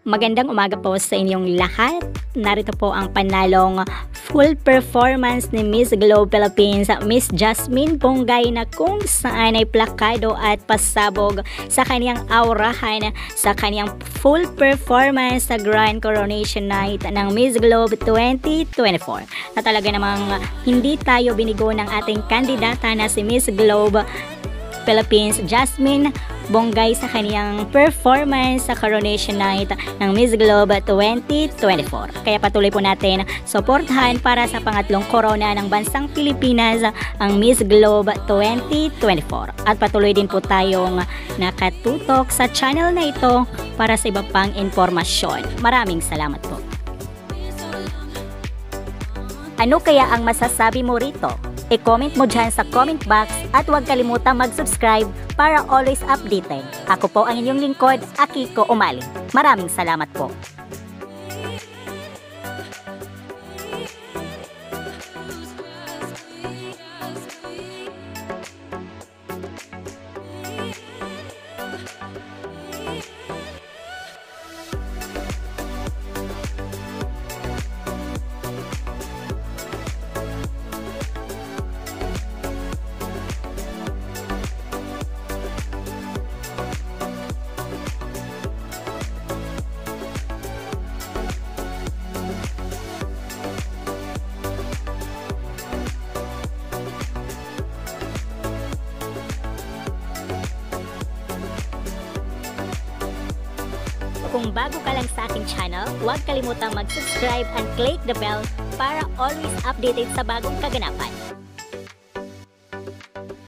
Magandang umaga po sa inyong lahat. Narito po ang panalong full performance ni Miss Globe Philippines, Miss Jasmine Bongay, na kung saan ay plakado at pasabog sa kanyang aurahan sa kanyang full performance sa Grand Coronation Night ng Miss Globe 2024. Na talaga namang hindi tayo binigo ng ating kandidata na si Miss Globe Philippines Jasmine Bongay sa kaniyang performance sa Coronation Night ng Miss Globe 2024. Kaya patuloy po natin suportahan para sa pangatlong corona ng bansang Pilipinas ang Miss Globe 2024. At patuloy din po tayong nakatutok sa channel na ito para sa iba pang impormasyon. Maraming salamat po. Ano kaya ang masasabi mo rito? I-comment mo dyan sa comment box at huwag kalimutang mag-subscribe para always updated. Ako po ang inyong lingkod, Akiko Umaling. Maraming salamat po. Kung bago ka lang sa aking channel, huwag kalimutang mag-subscribe and click the bell para always updated sa bagong kaganapan.